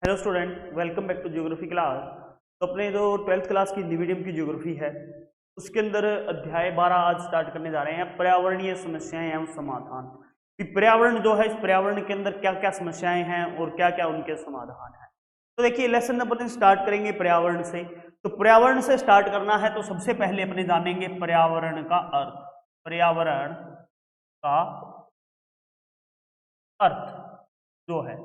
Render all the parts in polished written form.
Hello student, welcome back to geography class. तो अपने जो 12th क्लास की मीडियम की ज्योग्राफी है उसके अंदर अध्याय 12 आज स्टार्ट करने जा रहे हैं, पर्यावरणीय समस्याएं एवं समाधान। कि पर्यावरण जो है, इस पर्यावरण के अंदर क्या क्या समस्याएं हैं और क्या क्या उनके समाधान हैं। तो देखिए, लेसन अपन स्टार्ट करेंगे पर्यावरण से। तो पर्यावरण से स्टार्ट करना है तो सबसे पहले अपने जानेंगे पर्यावरण का अर्थ। पर्यावरण का अर्थ जो है,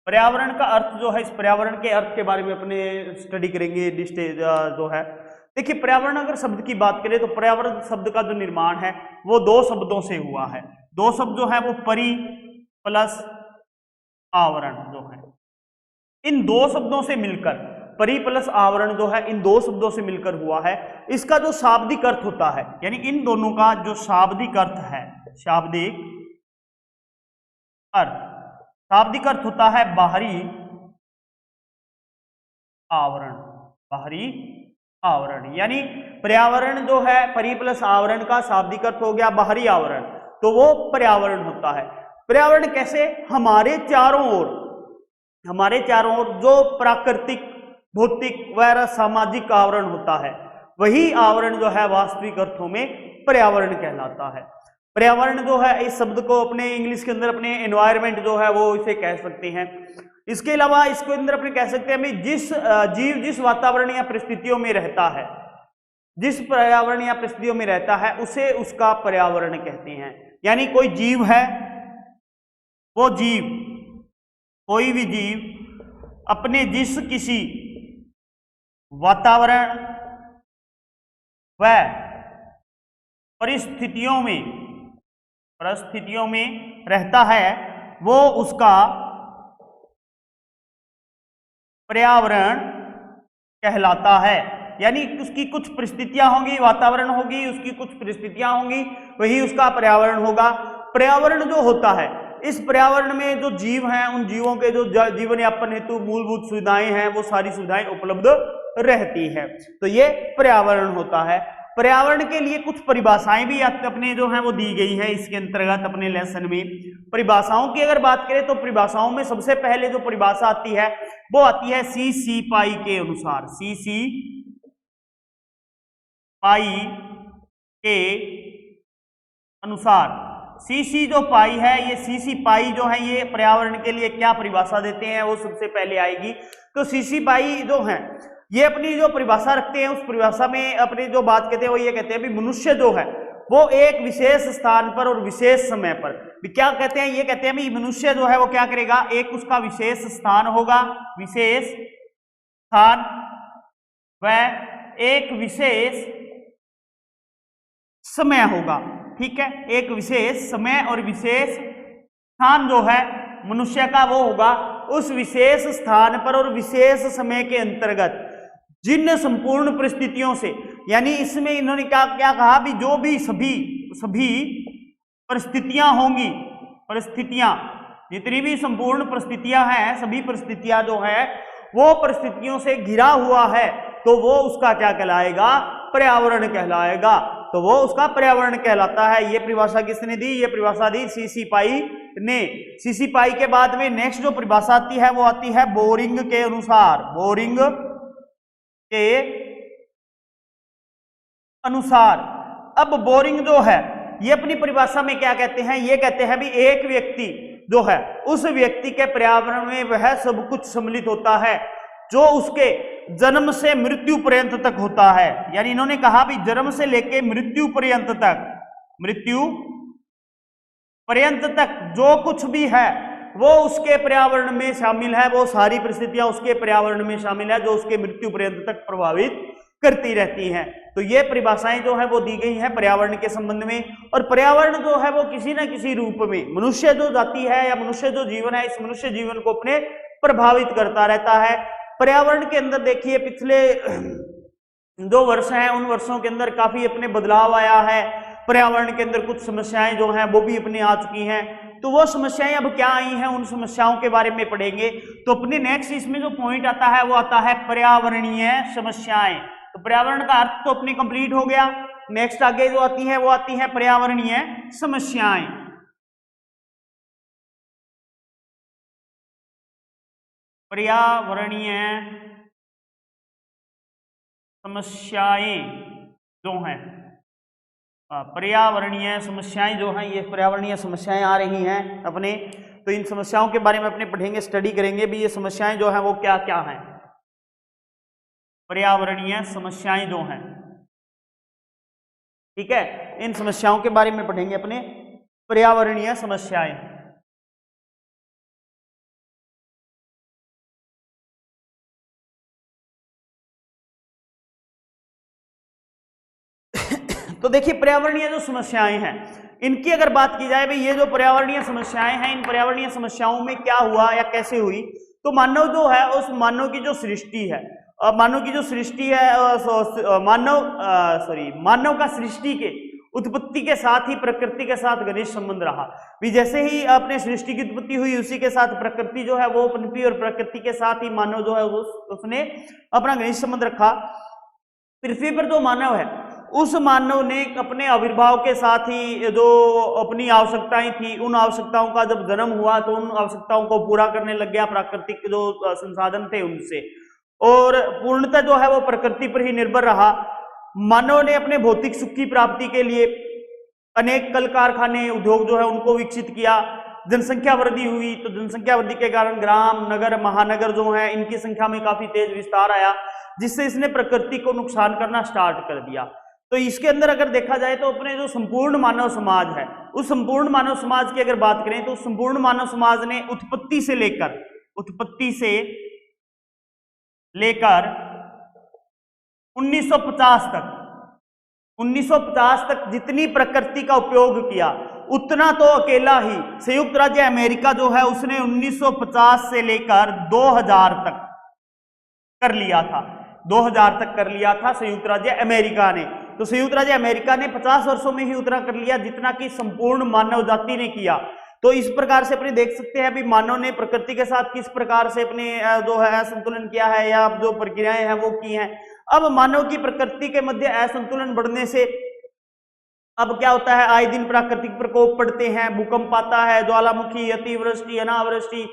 पर्यावरण का अर्थ जो है, इस पर्यावरण के अर्थ के बारे में अपने स्टडी करेंगे जो है। देखिए, पर्यावरण अगर शब्द की बात करें तो पर्यावरण शब्द का जो निर्माण है वो दो शब्दों से हुआ है। दो शब्द जो है वो परि प्लस आवरण जो है, इन दो शब्दों से मिलकर, परि प्लस आवरण जो है इन दो शब्दों से मिलकर हुआ है। इसका जो शाब्दिक अर्थ होता है, यानी इन दोनों का जो शाब्दिक अर्थ है, शाब्दिक अर्थ, शाब्दिक अर्थ होता है बाहरी आवरण। बाहरी आवरण यानी पर्यावरण जो है, परि प्लस आवरण का शाब्दिक अर्थ हो गया बाहरी आवरण, तो वो पर्यावरण होता है। पर्यावरण कैसे? हमारे चारों ओर जो प्राकृतिक, भौतिक व सामाजिक आवरण होता है, वही आवरण जो है वास्तविक अर्थों में पर्यावरण कहलाता है। पर्यावरण जो है, इस शब्द को अपने इंग्लिश के अंदर अपने एनवायरमेंट जो है वो इसे कह सकते हैं। इसके अलावा इसको अंदर अपने कह सकते हैं जिस जीव जिस वातावरण या परिस्थितियों में रहता है, जिस पर्यावरण या परिस्थितियों में रहता है उसे उसका पर्यावरण कहते हैं। यानी कोई जीव है, वो जीव, कोई भी जीव अपने जिस किसी वातावरण व परिस्थितियों में रहता है, वो उसका पर्यावरण कहलाता है। यानी उसकी कुछ परिस्थितियां होंगी, वातावरण होगी, उसकी कुछ परिस्थितियां होंगी, वही उसका पर्यावरण होगा। पर्यावरण जो होता है, इस पर्यावरण में जो जीव हैं, उन जीवों के जो जीवन यापन हेतु मूलभूत सुविधाएं हैं, वो सारी सुविधाएं उपलब्ध रहती है। तो ये पर्यावरण होता है। पर्यावरण के लिए कुछ परिभाषाएं भी अपने जो है वो दी गई है इसके अंतर्गत अपने लेसन में। परिभाषाओं की अगर बात करें तो परिभाषाओं में सबसे पहले जो परिभाषा आती है वो आती है सीसी पाई के अनुसार। सीसी पाई के अनुसार, सीसी जो पाई है, ये सीसी पाई जो है ये पर्यावरण के लिए क्या परिभाषा देते हैं वो सबसे पहले आएगी। तो सीसी पाई जो है ये अपनी जो परिभाषा रखते हैं, उस परिभाषा में अपनी जो बात कहते हैं वो ये कहते हैं भी मनुष्य जो है वो एक विशेष स्थान पर और विशेष समय पर, क्या कहते हैं, ये कहते हैं भी मनुष्य जो है वो क्या करेगा, एक उसका विशेष स्थान होगा, विशेष स्थान व एक विशेष समय होगा। ठीक है, एक विशेष समय और विशेष स्थान जो है मनुष्य का वो होगा। उस विशेष स्थान पर और विशेष समय के अंतर्गत जिन संपूर्ण परिस्थितियों से, यानी इसमें इन्होंने क्या क्या कहा भी जो भी सभी परिस्थितियां होंगी, परिस्थितियां जितनी भी संपूर्ण परिस्थितियां हैं, सभी परिस्थितियां जो है वो परिस्थितियों से घिरा हुआ है, तो वो उसका क्या कहलाएगा, पर्यावरण कहलाएगा। तो वो उसका पर्यावरण कहलाता है। ये परिभाषा किसने दी? ये परिभाषा दी सीसी पाई ने। सीसी पाई के बाद में नेक्स्ट जो परिभाषा आती है वो आती है बोरिंग के अनुसार। बोरिंग के अनुसार, अब बोरिंग जो है ये अपनी परिभाषा में क्या कहते हैं, ये कहते हैं भी एक व्यक्ति जो है उस व्यक्ति के पर्यावरण में वह सब कुछ सम्मिलित होता है जो उसके जन्म से मृत्यु पर्यंत तक होता है। यानी इन्होंने कहा भी जन्म से लेके मृत्यु पर्यंत तक जो कुछ भी है वो उसके पर्यावरण में शामिल है, वो सारी परिस्थितियां उसके पर्यावरण में शामिल है जो उसके मृत्यु पर्यंत तक प्रभावित करती रहती हैं। तो ये परिभाषाएं जो है वो दी गई हैं पर्यावरण के संबंध में। और पर्यावरण जो है वो किसी न किसी रूप में मनुष्य जो जाति है या मनुष्य जो जीवन है, इस मनुष्य जीवन को अपने प्रभावित करता रहता है। पर्यावरण के अंदर देखिए पिछले जो वर्ष हैं उन वर्षों के अंदर काफी अपने बदलाव आया है। पर्यावरण के अंदर कुछ समस्याएं जो हैं वो भी अपने आ चुकी हैं। तो वो समस्याएं अब क्या आई हैं, उन समस्याओं के बारे में पढ़ेंगे। तो अपने नेक्स्ट इसमें जो पॉइंट आता है वो आता है पर्यावरणीय समस्याएं। तो पर्यावरण का अर्थ तो अपनी कंप्लीट हो गया। नेक्स्ट आगे जो आती है वो आती है पर्यावरणीय समस्याएं। पर्यावरणीय समस्याएं जो हैं, पर्यावरणीय समस्याएं जो हैं, ये पर्यावरणीय समस्याएं आ रही हैं अपने, तो इन समस्याओं के बारे में अपने पढ़ेंगे, स्टडी करेंगे भी ये समस्याएं जो हैं वो क्या क्या हैं। पर्यावरणीय समस्याएं जो हैं, ठीक है, इन समस्याओं के बारे में पढ़ेंगे अपने, पर्यावरणीय समस्याएं। तो देखिए पर्यावरणीय जो समस्याएं हैं इनकी अगर बात की जाए, भाई ये जो पर्यावरणीय समस्याएं हैं, इन पर्यावरणीय समस्याओं में क्या हुआ या कैसे हुई, तो मानव जो है उस मानव की जो सृष्टि है, मानव की जो सृष्टि है, मानव का सृष्टि के उत्पत्ति के साथ ही प्रकृति के साथ घनिष्ठ संबंध रहा। भी जैसे ही अपने सृष्टि की उत्पत्ति हुई उसी के साथ प्रकृति जो है वो पनपी और प्रकृति के साथ ही मानव जो है उसने अपना घनिष्ठ संबंध रखा। पृथ्वी पर जो मानव है उस मानव ने अपने आविर्भाव के साथ ही जो अपनी आवश्यकताएं थी, उन आवश्यकताओं का जब जन्म हुआ तो उन आवश्यकताओं को पूरा करने लग गया प्राकृतिक जो संसाधन थे उनसे, और पूर्णतः जो है वो प्रकृति पर ही निर्भर रहा। मानव ने अपने भौतिक सुख की प्राप्ति के लिए अनेक कल कारखाने, उद्योग जो है उनको विकसित किया। जनसंख्या वृद्धि हुई तो जनसंख्या वृद्धि के कारण ग्राम, नगर, महानगर जो है इनकी संख्या में काफी तेज विस्तार आया, जिससे इसने प्रकृति को नुकसान करना स्टार्ट कर दिया। तो इसके अंदर अगर देखा जाए तो अपने जो संपूर्ण मानव समाज है, उस संपूर्ण मानव समाज की अगर बात करें तो संपूर्ण मानव समाज ने उत्पत्ति से लेकर 1950 तक जितनी प्रकृति का उपयोग किया उतना तो अकेला ही संयुक्त राज्य अमेरिका जो है उसने 1950 से लेकर 2000 तक कर लिया था। 2000 तक कर लिया था संयुक्त राज्य अमेरिका ने। तो संयुक्त राज्य अमेरिका ने 50 वर्षों में ही उतना कर लिया जितना कि संपूर्ण मानव जाति ने किया। तो इस प्रकार से अपने देख सकते हैं अभी मानव ने प्रकृति के साथ किस प्रकार से अपने जो है असंतुलन किया है या जो प्रक्रियाएं हैं वो की हैं। अब मानव की प्रकृति के मध्य असंतुलन बढ़ने से अब क्या होता है, आए दिन प्राकृतिक प्रकोप पड़ते हैं, भूकंप आता है, ज्वालामुखी, अतिवृष्टि, अनावृष्टि,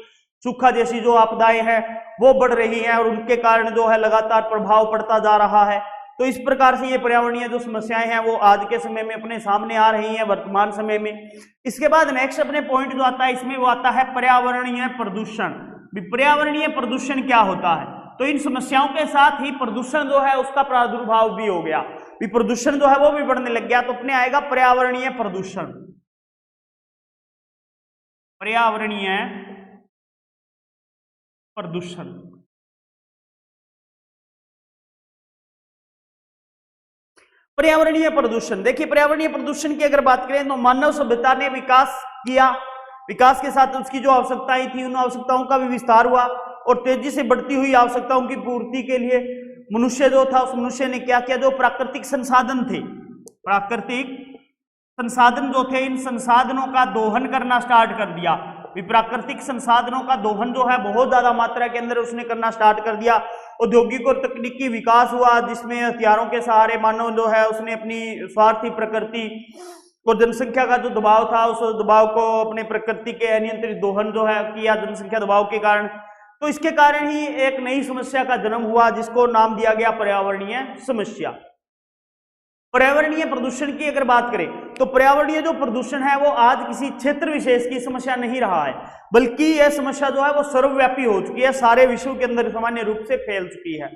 सूखा जैसी जो आपदाएं हैं वो बढ़ रही हैं और उनके कारण जो है लगातार प्रभाव पड़ता जा रहा है। तो इस प्रकार से ये पर्यावरणीय जो समस्याएं हैं वो आज के समय में अपने सामने आ रही हैं वर्तमान समय में। इसके बाद नेक्स्ट अपने पॉइंट जो आता है इसमें वो आता है पर्यावरणीय प्रदूषण। पर्यावरणीय प्रदूषण क्या होता है, तो इन समस्याओं के साथ ही प्रदूषण जो है उसका प्रादुर्भाव भी हो गया, प्रदूषण जो है वो भी बढ़ने लग गया। तो अपने आएगा पर्यावरणीय प्रदूषण। पर्यावरणीय प्रदूषण, पर्यावरणीय प्रदूषण, देखिए पर्यावरणीय प्रदूषण की अगर बात करें तो मानव सभ्यता ने विकास किया, विकास के साथ उसकी जो आवश्यकताएं थी उन आवश्यकताओं का भी विस्तार हुआ और तेजी से बढ़ती हुई आवश्यकताओं की पूर्ति के लिए मनुष्य जो था उस मनुष्य ने क्या किया, जो प्राकृतिक संसाधन थे, प्राकृतिक संसाधन जो थे इन संसाधनों का दोहन करना स्टार्ट कर दिया। प्राकृतिक संसाधनों का दोहन जो है बहुत ज्यादा मात्रा के अंदर उसने करना स्टार्ट कर दिया। औद्योगिक और तकनीकी विकास हुआ जिसमें हथियारों के सहारे मानव जो है उसने अपनी स्वार्थी प्रकृति और जनसंख्या का जो दबाव था उस दबाव को अपने प्रकृति के अनियंत्रित दोहन जो है किया जनसंख्या दबाव के कारण। तो इसके कारण ही एक नई समस्या का जन्म हुआ जिसको नाम दिया गया पर्यावरणीय समस्या। पर्यावरणीय प्रदूषण की अगर बात करें तो पर्यावरणीय जो प्रदूषण है वो आज किसी क्षेत्र विशेष की समस्या नहीं रहा है, बल्कि यह समस्या जो है वो सर्वव्यापी हो चुकी है, सारे विश्व के अंदर सामान्य रूप से फैल चुकी है।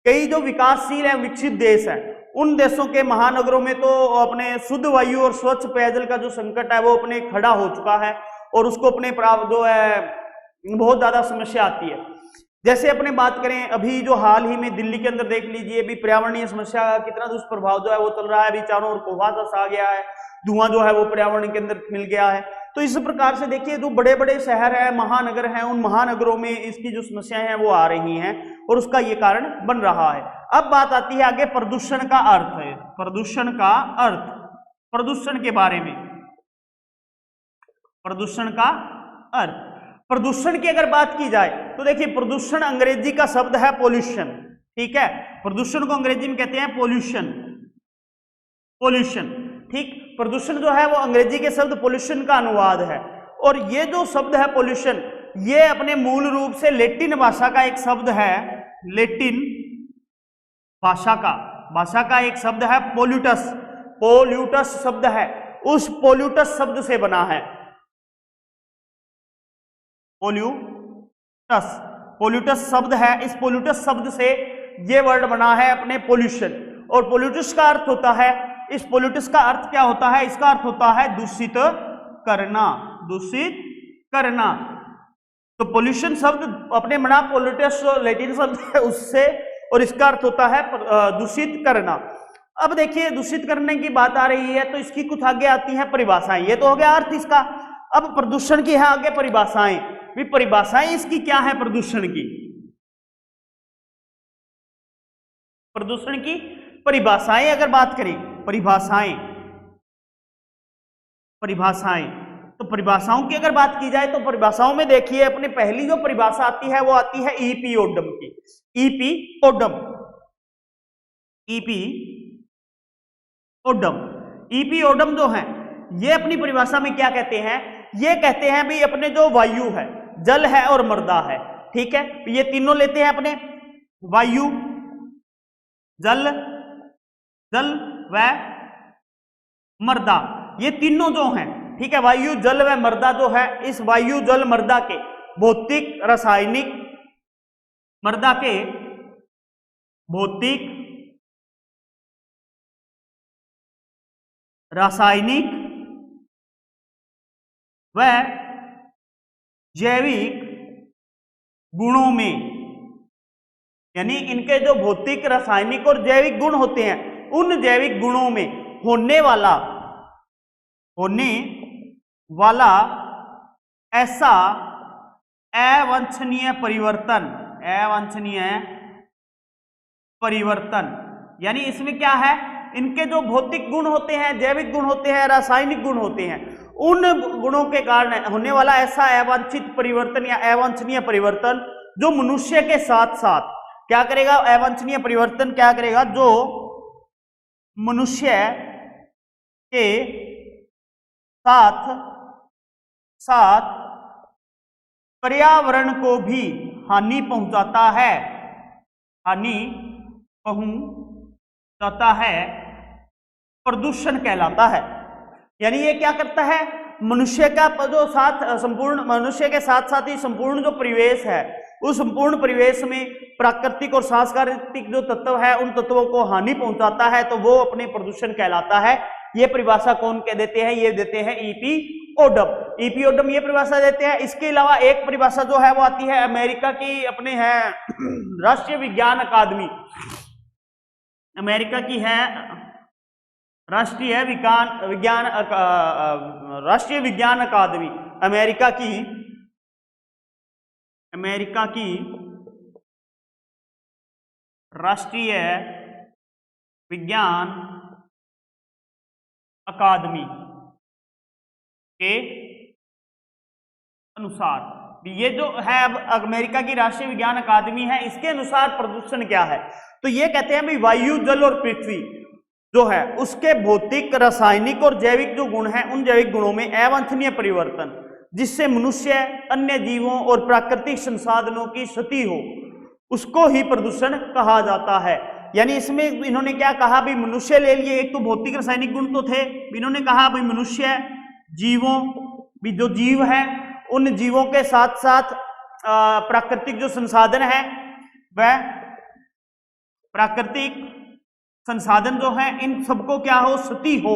कई जो विकासशील है विकसित देश है उन देशों के महानगरों में तो अपने शुद्ध वायु और स्वच्छ पेयजल का जो संकट है वो अपने खड़ा हो चुका है और उसको अपने जो है बहुत ज्यादा समस्या आती है। जैसे अपने बात करें अभी जो हाल ही में दिल्ली के अंदर देख लीजिए अभी पर्यावरणीय समस्या का कितना दुष्प्रभाव जो है वो चल रहा है। अभी चारों ओर कुहासा सा गया है, धुआं जो है वो पर्यावरण के अंदर मिल गया है। तो इस प्रकार से देखिए जो बड़े बड़े शहर है महानगर हैं उन महानगरों में इसकी जो समस्याएं हैं वो आ रही हैं और उसका ये कारण बन रहा है। अब बात आती है आगे प्रदूषण का अर्थ है, प्रदूषण का अर्थ, प्रदूषण के बारे में, प्रदूषण का अर्थ। प्रदूषण की अगर बात की जाए तो देखिए प्रदूषण अंग्रेजी का शब्द है पोल्यूशन, ठीक है, प्रदूषण को अंग्रेजी में कहते हैं पोल्यूशन, पोल्यूशन, ठीक। प्रदूषण जो है वो अंग्रेजी के शब्द पोल्यूशन का अनुवाद है और ये जो शब्द है पोल्यूशन ये अपने मूल रूप से लैटिन भाषा का एक शब्द है, लैटिन भाषा का एक शब्द है पोल्यूटस। पोल्यूटस शब्द है, उस पोल्यूटस शब्द से बना है। पोल्यूटस शब्द है, इस पोल्यूटस शब्द से ये वर्ड बना है अपने पोल्यूशन। और पोल्यूटस का अर्थ होता है, इस पोल्यूटस का अर्थ क्या होता है? इसका अर्थ होता है दूषित करना, दूषित करना। तो पोल्यूशन शब्द अपने बना पोल्यूटस लैटिन शब्द है उससे, और इसका अर्थ होता है दूषित करना। अब देखिए दूषित करने की बात आ रही है तो इसकी कुछ आगे आती है परिभाषाएं। ये तो हो गया अर्थ इसका। अब प्रदूषण की है आगे परिभाषाएं। भी परिभाषाएं इसकी क्या है? प्रदूषण की, प्रदूषण की परिभाषाएं अगर बात करें, परिभाषाएं तो परिभाषाओं की अगर बात की जाए तो परिभाषाओं में देखिए अपने पहली जो परिभाषा आती है वो आती है ईपीओडम की। ईपीओडम जो है ये अपनी परिभाषा में क्या कहते हैं? ये कहते हैं भी अपने जो वायु है, जल है और मृदा है, ठीक है, ये तीनों लेते हैं अपने, वायु, जल व मृदा, ये तीनों जो हैं, ठीक है, वायु जल व मृदा जो है, इस वायु जल मृदा के भौतिक रासायनिक, मृदा के भौतिक रासायनिक व जैविक गुणों में, यानी इनके जो भौतिक रासायनिक और जैविक गुण होते हैं उन जैविक गुणों में होने वाला ऐसा अवांछनीय परिवर्तन, यानी इसमें क्या है? इनके जो भौतिक गुण होते हैं, जैविक गुण होते हैं, रासायनिक गुण होते हैं, उन गुणों के कारण होने वाला ऐसा अवांछित परिवर्तन या अवांछनीय परिवर्तन जो मनुष्य के साथ साथ क्या करेगा? अवांछनीय परिवर्तन क्या करेगा? जो मनुष्य के साथ पर्यावरण को भी हानि पहुंचाता है, प्रदूषण कहलाता है। यानी ये क्या करता है? मनुष्य का जो साथ संपूर्ण मनुष्य के साथ साथ ही संपूर्ण जो परिवेश है, उस संपूर्ण परिवेश में प्राकृतिक और सांस्कृतिक जो तत्व है उन तत्वों को हानि पहुंचाता है, तो वो अपने प्रदूषण कहलाता है। ये परिभाषा कौन कह देते हैं? ये देते हैं ईपीओडम ये परिभाषा देते हैं। इसके अलावा एक परिभाषा जो है वो आती है अमेरिका की, अपने है राष्ट्रीय विज्ञान अकादमी, अमेरिका की है राष्ट्रीय विज्ञान अकादमी, अमेरिका की राष्ट्रीय विज्ञान अकादमी के अनुसार ये जो है अब अमेरिका की राष्ट्रीय विज्ञान अकादमी है, इसके अनुसार प्रदूषण क्या है? तो ये कहते हैं भाई वायु, जल और पृथ्वी जो है उसके भौतिक, रासायनिक और जैविक जो गुण हैं उन जैविक गुणों में अवांछनीय परिवर्तन जिससे मनुष्य, अन्य जीवों और प्राकृतिक संसाधनों की क्षति हो, उसको ही प्रदूषण कहा जाता है। यानी इसमें इन्होंने क्या कहा भी? मनुष्य ले लिए, एक तो भौतिक रासायनिक गुण तो थे, इन्होंने कहा भाई मनुष्य, जीवों भी जो जीव है उन जीवों के साथ साथ प्राकृतिक जो संसाधन है वह प्राकृतिक संसाधन जो है इन सबको क्या हो? क्षति हो,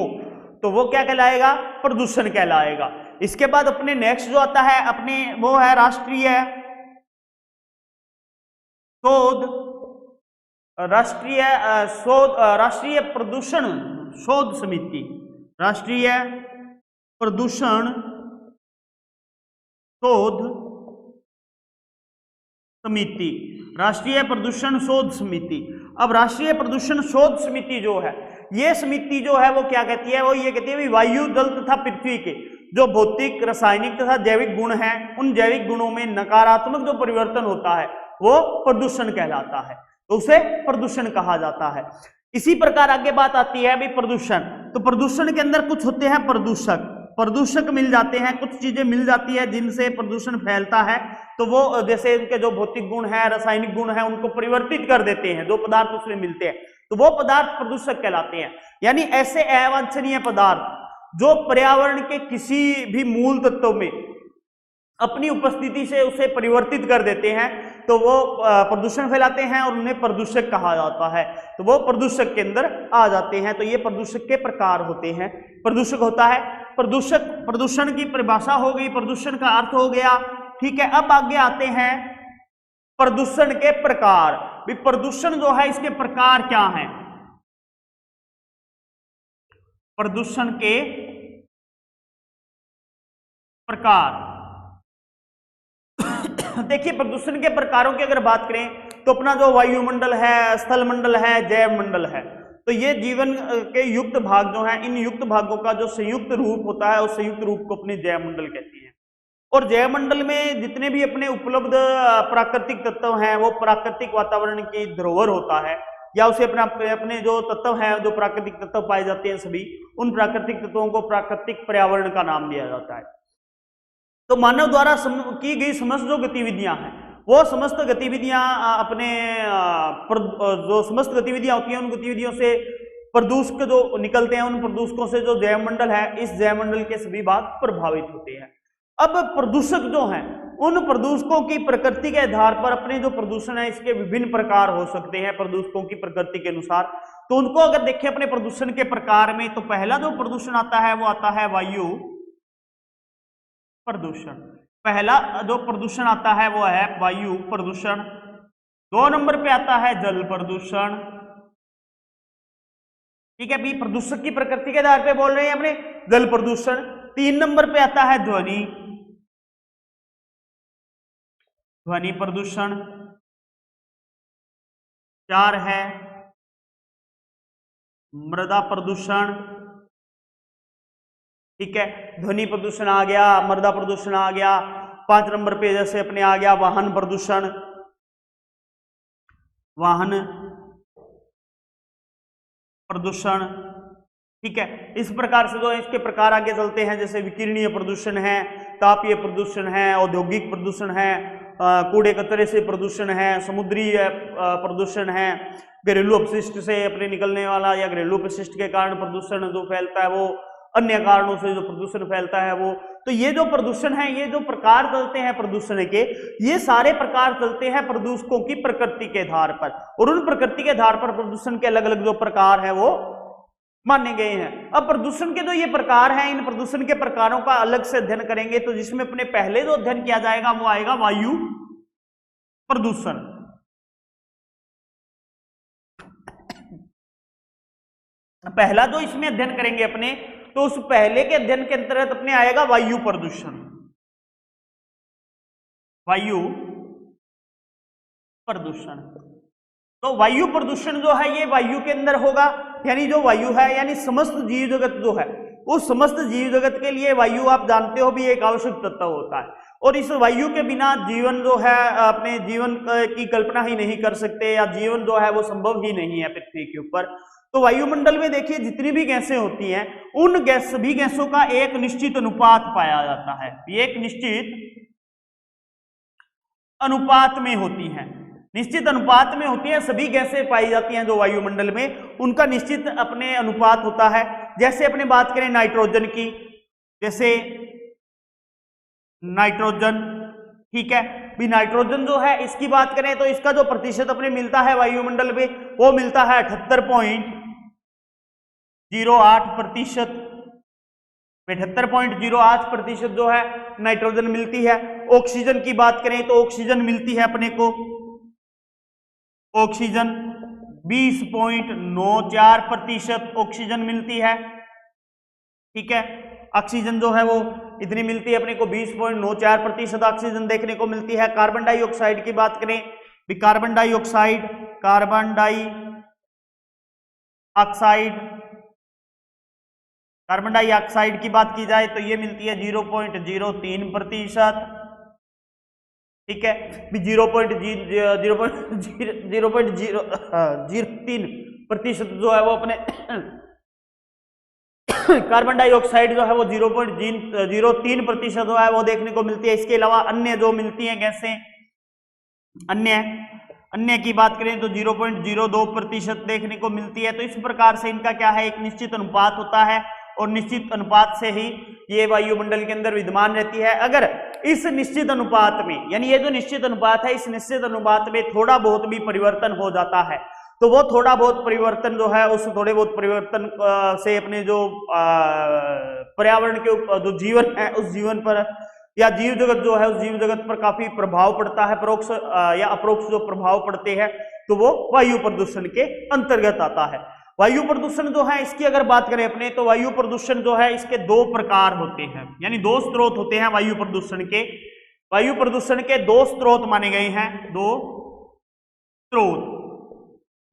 तो वो क्या कहलाएगा? प्रदूषण कहलाएगा। इसके बाद अपने नेक्स्ट जो आता है अपने वो है राष्ट्रीय प्रदूषण शोध समिति, राष्ट्रीय प्रदूषण शोध समिति, राष्ट्रीय प्रदूषण शोध समिति। अब राष्ट्रीय प्रदूषण शोध समिति जो है, ये समिति जो है वो क्या कहती है? वो ये कहती है वायु, जल तथा पृथ्वी के जो भौतिक, रासायनिक तथा जैविक गुण हैं उन जैविक गुणों में नकारात्मक जो परिवर्तन होता है वो प्रदूषण कहलाता है, तो उसे प्रदूषण कहा जाता है। इसी प्रकार आगे बात आती है अभी प्रदूषण। तो प्रदूषण के अंदर कुछ होते हैं प्रदूषक, प्रदूषक मिल जाते हैं, कुछ चीजें मिल जाती है जिनसे प्रदूषण फैलता है, तो वो जैसे उनके जो भौतिक गुण है, रासायनिक गुण है, उनको परिवर्तित कर देते हैं, जो पदार्थ उसमें मिलते हैं, तो वो पदार्थ प्रदूषक कहलाते हैं। यानी ऐसे अवांछनीय पदार्थ जो पर्यावरण के किसी भी मूल तत्व में अपनी उपस्थिति से उसे परिवर्तित कर देते हैं, तो वो प्रदूषण फैलाते हैं और उन्हें प्रदूषक कहा जाता है, तो वो प्रदूषक के अंदर आ जाते हैं। तो ये प्रदूषक के प्रकार होते हैं। प्रदूषक होता है प्रदूषक, प्रदूषण की परिभाषा हो गई, प्रदूषण का अर्थ हो गया, ठीक है। अब आगे आते हैं प्रदूषण के प्रकार। भी प्रदूषण जो है इसके प्रकार क्या हैं? प्रदूषण के प्रकार देखिए, प्रदूषण के प्रकारों की अगर बात करें तो अपना जो वायुमंडल है, स्थल मंडल है, जैव मंडल है, तो ये जीवन के युक्त भाग जो हैं, इन युक्त भागों का जो संयुक्त रूप होता है उस संयुक्त रूप को अपने जैव मंडल कहते हैं। और जैव मंडल में जितने भी अपने उपलब्ध प्राकृतिक तत्व हैं वो प्राकृतिक वातावरण की धरोहर होता है, या उसे अपने जो तत्व हैं, जो प्राकृतिक तत्व पाए जाते हैं सभी, उन प्राकृतिक तत्वों को प्राकृतिक पर्यावरण का नाम दिया जाता है। तो मानव द्वारा की गई समस्त जो गतिविधियां हैं, वो समस्त गतिविधियां अपने जो समस्त गतिविधियां होती हैं, उन गतिविधियों से प्रदूषक जो निकलते हैं, उन प्रदूषकों से जो जैव मंडल है, इस जैव मंडल के सभी भाग प्रभावित होते हैं। अब प्रदूषक जो हैं, उन प्रदूषकों की प्रकृति के आधार पर अपने जो प्रदूषण है इसके विभिन्न प्रकार हो सकते हैं प्रदूषकों की प्रकृति के अनुसार। तो उनको अगर देखें अपने प्रदूषण के प्रकार में, तो पहला जो प्रदूषण आता है वो आता है वायु प्रदूषण। पहला जो प्रदूषण आता है वो है वायु प्रदूषण। 2 नंबर पे आता है जल प्रदूषण, ठीक है। भी प्रदूषक की प्रकृति के आधार पे बोल रहे हैं अपने जल प्रदूषण। 3 नंबर पे आता है ध्वनि प्रदूषण। 4 है मृदा प्रदूषण, ठीक है। ध्वनि प्रदूषण आ गया, मृदा प्रदूषण आ गया। 5 नंबर पे जैसे अपने आ गया वाहन प्रदूषण, वाहन प्रदूषण, ठीक है। इस प्रकार से जो इसके प्रकार आगे चलते हैं, जैसे विकिरणीय प्रदूषण है, तापीय प्रदूषण है, औद्योगिक प्रदूषण है, कूड़े कचरे से प्रदूषण है, समुद्री प्रदूषण है, घरेलू अपशिष्ट से अपने निकलने वाला या घरेलू अपशिष्ट के कारण प्रदूषण जो फैलता है, वो अन्य कारणों से जो प्रदूषण फैलता है वो। तो ये जो प्रदूषण है, ये जो प्रकार चलते हैं प्रदूषण के, ये सारे प्रकार चलते हैं प्रदूषकों की प्रकृति के आधार पर, और उन प्रकृति के आधार पर प्रदूषण के अलग अलग जो प्रकार है वो माने गए हैं। अब प्रदूषण के जो ये प्रकार हैं, इन प्रदूषण के प्रकारों का अलग से अध्ययन करेंगे, तो जिसमें अपने पहले जो अध्ययन किया जाएगा वो आएगा वायु प्रदूषण। पहला जो इसमें अध्ययन करेंगे अपने, तो उस पहले के अध्ययन के अंतर्गत अपने आएगा वायु प्रदूषण। वायु प्रदूषण, तो वायु प्रदूषण जो है ये वायु के अंदर होगा, यानी जो वायु है, यानी समस्त जीव जगत जो है, उस समस्त जीव जगत के लिए वायु आप जानते हो भी एक आवश्यक तत्व होता है, और इस वायु के बिना जीवन जो है अपने जीवन की कल्पना ही नहीं कर सकते, या जीवन जो है वो संभव ही नहीं है पृथ्वी के ऊपर। तो वायुमंडल में देखिए जितनी भी गैसें होती हैं, उन सभी गैसों का एक निश्चित अनुपात पाया जाता है, एक निश्चित अनुपात में होती हैं, निश्चित अनुपात में होती है, सभी गैसें पाई जाती हैं जो वायुमंडल में, उनका निश्चित अपने अनुपात होता है। जैसे अपने बात करें नाइट्रोजन की, जैसे नाइट्रोजन, ठीक है। भी नाइट्रोजन जो है इसकी बात करें तो इसका जो प्रतिशत अपने मिलता है वायुमंडल में, वो मिलता है 78.08%। 78.08% जो है नाइट्रोजन मिलती है। ऑक्सीजन की बात करें तो ऑक्सीजन मिलती है अपने को, ऑक्सीजन 20.94% ऑक्सीजन मिलती है, ठीक है। ऑक्सीजन जो है वो इतनी मिलती है अपने को, 20.94% ऑक्सीजन देखने को मिलती है। कार्बन डाइऑक्साइड की बात करें, कार्बन डाइऑक्साइड की बात की जाए तो ये मिलती है 0.03%, ठीक है। 0.03% जो है वो अपने कार्बन डाइऑक्साइड जो है वो 0.03% जो है वो देखने को मिलती है। इसके अलावा अन्य जो मिलती हैं गैसें, अन्य की बात करें तो 0.02% देखने को मिलती है। तो इस प्रकार से इनका क्या है, एक निश्चित अनुपात होता है और निश्चित अनुपात से ही ये वायुमंडल के अंदर विद्यमान रहती है। अगर इस निश्चित अनुपात में, यानी ये जो निश्चित अनुपात है, इस निश्चित अनुपात में थोड़ा बहुत भी परिवर्तन हो जाता है तो वो थोड़ा बहुत परिवर्तन जो है, उस थोड़े बहुत परिवर्तन से अपने जो पर्यावरण के जो जीवन है उस जीवन पर या जीव जगत जो है उस जीव जगत पर काफी प्रभाव पड़ता है, परोक्ष या अप्रोक्ष जो प्रभाव पड़ते हैं, तो वो वायु प्रदूषण के अंतर्गत आता है। वायु प्रदूषण जो है इसकी अगर बात करें अपने, तो वायु प्रदूषण जो है इसके दो प्रकार होते हैं, यानी दो स्रोत होते हैं वायु प्रदूषण के। वायु प्रदूषण के दो स्रोत माने गए हैं, दो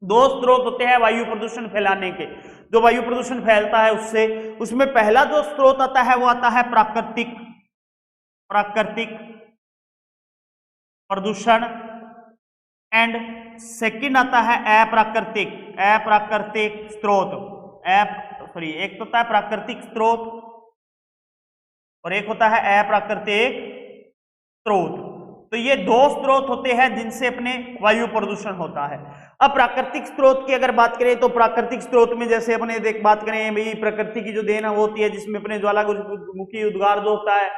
स्रोत होते हैं वायु प्रदूषण फैलाने के। जो वायु प्रदूषण फैलता है उसमें पहला जो स्रोत आता है वो आता है प्राकृतिक प्रदूषण, एंड सेकंड आता है अप्राकृतिक स्रोत। एक होता है प्राकृतिक स्रोत और एक होता है अप्राकृतिक स्रोत। तो ये दो स्रोत होते हैं जिनसे अपने वायु प्रदूषण होता है। अब प्राकृतिक स्रोत की अगर बात करें तो प्राकृतिक स्रोत में जैसे अपने बात करें भाई, प्रकृति की जो देन वो होती है जिसमें अपने ज्वालामुखी उद्गार जो होता है,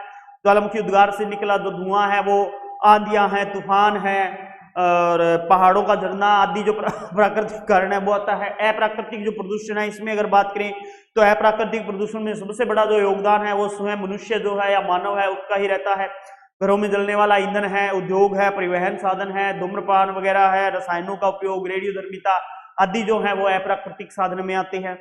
ज्वालामुखी उद्गार से निकला जो धुआं है वो आंधियां हैं, तूफान है और पहाड़ों का झरना आदि जो प्राकृतिक कारण है वो आता है। अप्राकृतिक जो प्रदूषण है इसमें अगर बात करें तो अप्राकृतिक प्रदूषण में सबसे बड़ा जो योगदान है वो स्वयं मनुष्य जो है या मानव है उसका ही रहता है। घरों में जलने वाला ईंधन है, उद्योग है, परिवहन साधन है, धूम्रपान वगैरह है, रसायनों का उपयोग, रेडियोधर्मिता आदि जो है वो अप्राकृतिक साधन में आते हैं।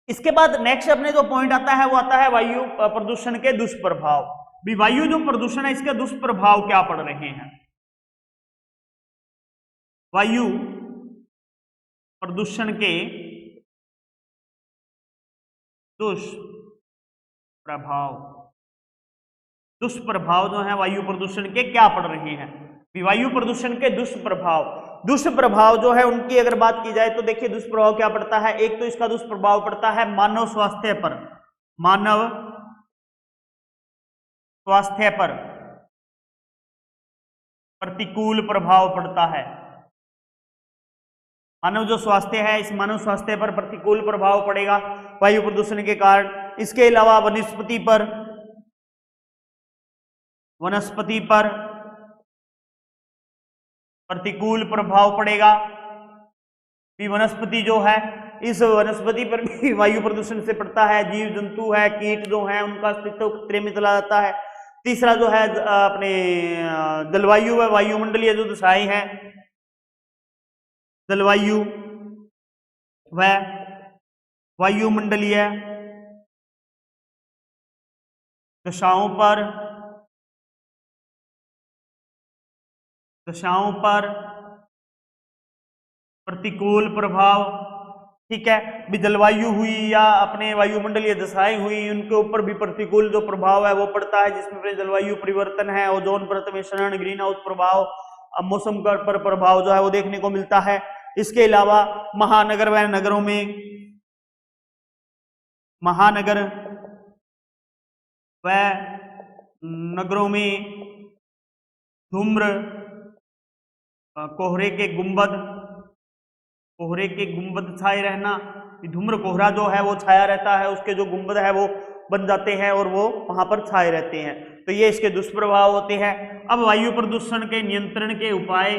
इसके बाद नेक्स्ट अपने जो पॉइंट आता है वो आता है वायु प्रदूषण के दुष्प्रभाव। भी वायु जो प्रदूषण है इसके दुष्प्रभाव क्या पड़ रहे हैं। वायु प्रदूषण के दुष्प्रभाव जो है वायु प्रदूषण के क्या पड़ रहे हैं। वायु प्रदूषण के दुष्प्रभाव जो है उनकी अगर बात की जाए तो देखिए दुष्प्रभाव क्या पड़ता है। एक तो इसका दुष्प्रभाव पड़ता है मानव स्वास्थ्य पर प्रतिकूल प्रभाव पड़ता है। मानव जो स्वास्थ्य है, इस मानव स्वास्थ्य पर प्रतिकूल प्रभाव पड़ेगा वायु प्रदूषण के कारण। इसके अलावा वनस्पति पर प्रतिकूल प्रभाव पड़ेगा। भी वनस्पति जो है, इस वनस्पति पर भी वायु प्रदूषण से पड़ता है। जीव जंतु है, कीट जो है उनका अस्तित्व खतरे में चला जाता है। तीसरा जो है अपने जलवायु व वायुमंडलीय जो दशाएं हैं, जलवायु व वायुमंडलीय दशाओं पर प्रतिकूल प्रभाव। ठीक है, भी जलवायु हुई या अपने वायुमंडलीय दशाएं हुई, उनके ऊपर भी प्रतिकूल जो प्रभाव है वो पड़ता है, जिसमें अपने जलवायु परिवर्तन है, ओजोन परत में क्षरण, ग्रीन हाउस प्रभाव, मौसम पर प्रभाव जो है वो देखने को मिलता है। इसके अलावा महानगर व नगरों में धूम्र, कोहरे के गुंबद छाए रहना। धूम्र कोहरा जो है वो छाया रहता है, उसके जो गुंबद है वो बन जाते हैं और वो वहां पर छाए रहते हैं। तो ये इसके दुष्प्रभाव होते हैं। अब वायु प्रदूषण के नियंत्रण के उपाय,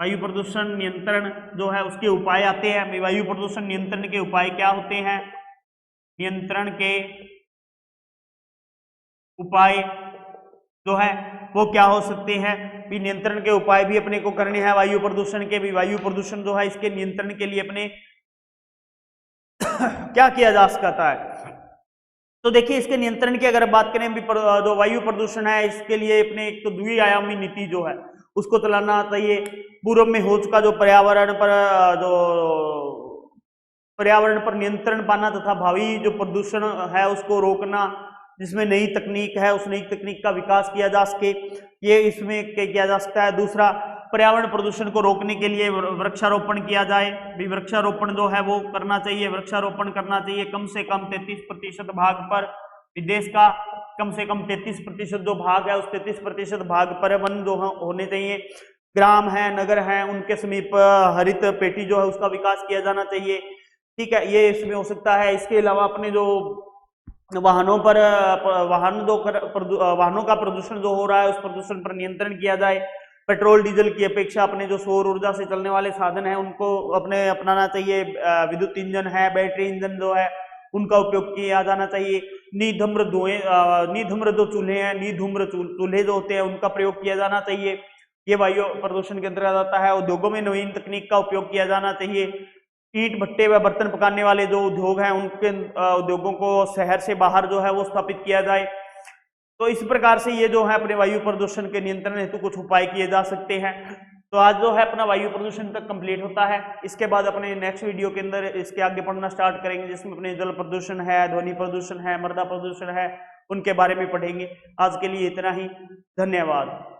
वायु प्रदूषण नियंत्रण जो है उसके उपाय आते हैं। वायु प्रदूषण नियंत्रण के उपाय क्या होते हैं। नियंत्रण के उपाय जो है वो क्या हो सकते हैं। भी नियंत्रण के उपाय भी अपने को करने हैं वायु प्रदूषण के। भी वायु प्रदूषण जो है इसके नियंत्रण के लिए अपने क्या किया जा सकता है। तो देखिए इसके नियंत्रण की अगर बात करें, भी जो वायु प्रदूषण है इसके लिए अपने एक तो द्विआयामी नीति जो है उसको चलाना चाहिए। पूर्व में हो चुका जो पर्यावरण पर नियंत्रण पाना तथा भावी जो प्रदूषण है उसको रोकना, जिसमें नई तकनीक है उस नई तकनीक का विकास किया जा सके, ये इसमें किया जा सकता है। दूसरा पर्यावरण प्रदूषण को रोकने के लिए वृक्षारोपण किया जाए। भी वृक्षारोपण जो है वो करना चाहिए, वृक्षारोपण करना चाहिए कम से कम 33% भाग पर। देश का कम से कम 33% जो भाग है उस 33% भाग पर वन जो होने चाहिए। ग्राम है, नगर है, उनके समीप हरित पेटी जो है उसका विकास किया जाना चाहिए। ठीक है, ये इसमें हो सकता है। इसके अलावा अपने जो वाहनों पर वाहनों का प्रदूषण जो हो रहा है उस प्रदूषण पर नियंत्रण किया जाए। पेट्रोल डीजल की अपेक्षा अपने जो सौर ऊर्जा से चलने वाले साधन है उनको अपने अपनाना चाहिए। विद्युत इंजन है, बैटरी इंजन जो है उनका उपयोग किया जाना चाहिए। निधूम्र जो चूल्हे हैं, निधूम्र चूल्हे जो होते हैं उनका प्रयोग किया जाना चाहिए। ये वायु प्रदूषण के अंतर्गत आता है। उद्योगों में नवीन तकनीक का उपयोग किया जाना चाहिए। ईंट भट्टे व बर्तन पकाने वाले जो उद्योग हैं उनके उद्योगों को शहर से बाहर जो है वो स्थापित किया जाए। तो इस प्रकार से ये जो है अपने वायु प्रदूषण के नियंत्रण हेतु कुछ उपाय किए जा सकते हैं। तो आज जो है अपना वायु प्रदूषण तक कंप्लीट होता है। इसके बाद अपने नेक्स्ट वीडियो के अंदर इसके आगे पढ़ना स्टार्ट करेंगे, जिसमें अपने जल प्रदूषण है, ध्वनि प्रदूषण है, मृदा प्रदूषण है, उनके बारे में पढ़ेंगे। आज के लिए इतना ही, धन्यवाद।